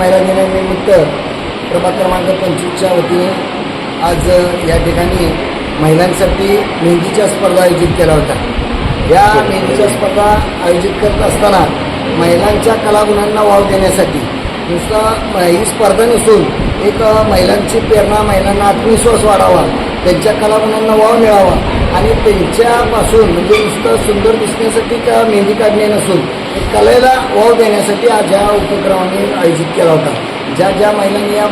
महिला दिनानिमित्त प्रभाग क्रमांक 25च्या वतीने आज या ठिकाणी महिलांसाठी मेहंदीच्या स्पर्धा आयोजित केला होता। या मेहंदीच्या स्पर्धा आयोजित करत असताना महिलांच्या कलागुणांना वाव देण्यासाठी नुसतं ही स्पर्धा नसून एक महिलांची प्रेरणा, महिलांना आत्मविश्वास वाढावा, त्यांच्या कलागुणांना वाव मिळावा आणि त्यांच्यापासून म्हणजे नुसतं सुंदर दिसण्यासाठी का मेहंदी काढणे नसून कलेला वाव देण्यासाठी आज हा उपक्रमाने आयोजित केला होता। ज्या ज्या महिलांनी या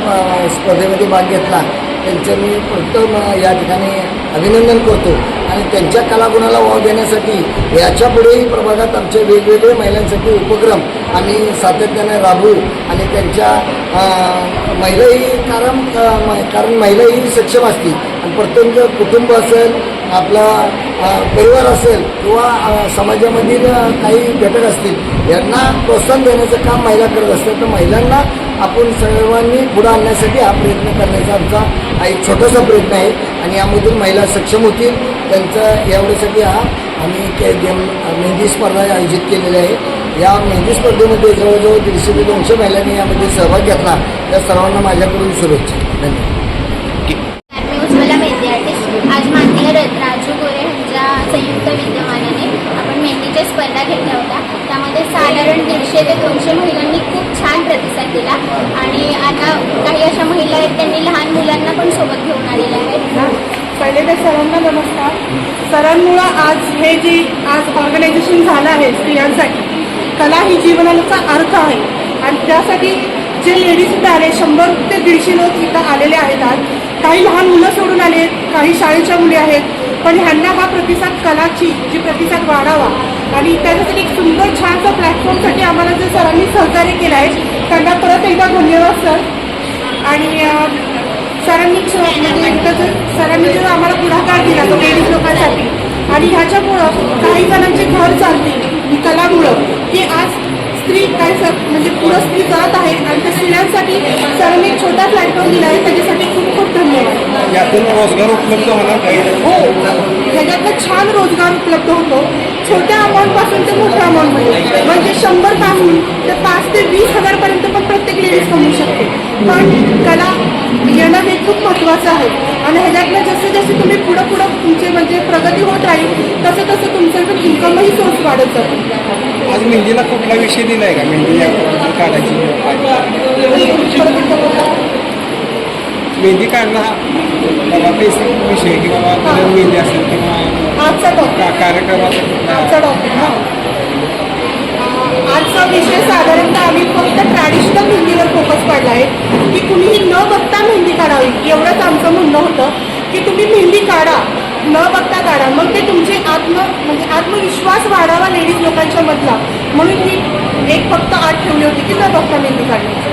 स्पर्धेमध्ये भाग घेतला त्यांचं मी प्रथम या ठिकाणी अभिनंदन करतो आणि त्यांच्या कलागुणाला वाव देण्यासाठी याच्यापुढेही प्रभागात आमचे वेगवेगळे महिलांसाठी उपक्रम आम्ही सातत्याने राबवू आणि त्यांच्या महिलाही कारण महिलाही सक्षम असतील आणि प्रत्येक कुटुंब असेल, आपला परिवार असेल किंवा समाजामधील काही घटक असतील यांना प्रोत्साहन देण्याचं काम महिला करत असतात। तर महिलांना आपण सर्वांनी पुढे आणण्यासाठी हा प्रयत्न करण्याचा आमचा हा एक छोटासा प्रयत्न आहे आणि यामधून महिला सक्षम होतील त्यांचं यावेळेसाठी हा आम्ही मेहंदी स्पर्धा आयोजित केलेली आहे। या मेहंदी स्पर्धेमध्ये जवळजवळ 150 ते 200 महिलांनी यामध्ये सहभाग घेतला। त्या सर्वांना माझ्याकडून शुभेच्छा। धन्यवाद। आज माननीय राजू गोरे यांच्या संयुक्त विद्यमानाने आपण मेहंदीच्या स्पर्धा घेतल्या होत्या। त्यामध्ये साधारण 150 ते 200 महिलांनी खूप छान प्रतिसाद दिला आणि आता काही अशा महिला आहेत त्यांनी लहान मुलांना पण सोबत घेऊन आलेल्या आहेत। पहिले तर सर्वांना नमस्कार। सरांमुळं आज ऑर्गनायझेशन झालं आहे स्त्रियांसाठी। कला ही जीवनाचा अर्थ आहे आणि त्यासाठी जे लेडीज इथं आले 100 ते 150 लोक इथं आलेले आहेत। आज काही लहान मुलं सोडून आले, काही शाळेच्या मुली आहेत, पण ह्यांना हा प्रतिसाद कलाची जी प्रतिसाद वाढावा आणि त्याच्यासाठी एक सुंदर छानसा प्लॅटफॉर्मसाठी आम्हाला जे सरांनी सहकार्य केलं आहे त्यांना परत एकदा धन्यवाद सर। आणि सरांनी जो आम्हाला पुढाकार दिला तो लेडीज लोकांसाठी आणि ह्याच्यामुळं काही जणांचे घर चालतील ही कलामुळं की आज स्त्री काय म्हणजे पुढं स्त्री करत आहे आणि त्या स्त्रियांसाठी सरांनी एक छोटा प्लॅटफॉर्म दिला आहे, त्याच्यासाठी खूप खूप धन्यवाद। यातून रोजगार उपलब्ध होणार पाहिजे। हो, ह्याच्यातनं छान रोजगार उपलब्ध होतो, छोट्या अमाऊंटपासून ते मोठ्या अमाऊंटमध्ये म्हणजे 100 पासून ते 5 ते 20 हजारपर्यंत पण प्रत्येक लेडीज कमवू शकते। पण कला येणं हे खूप महत्त्वाचं आहे आणि ह्याच्यातनं जसे तुम्ही पुढं तुमचे म्हणजे प्रगती होत राहील तसं तुमचं इन्कमही सोर्स वाढत जातो। आज मेहंदीला कुठला विषय दिलाय का? मेहंदी काढायची मेहंदी काढणं हा बेसिक विषय की बाबा मेहंदी असेल किंवा आजचा कार्यक्रमाचा आजचा विषय साधारणतः आम्ही फक्त ट्रॅडिशनल मेहंदीवर फोकस पडला आहे की कुणीही न बघता मेहंदी काढावी एवढंच आमचं म्हणणं होतं की तुम्ही मेहंदी काढा, न बघता काढा, मग ते तुमचे म्हणजे आत्मविश्वास वाढावा लेडीज लोकांच्या मधला, म्हणून ही एक फक्त आठ ठेवली होती की न बघता मेहंदी काढण्याची।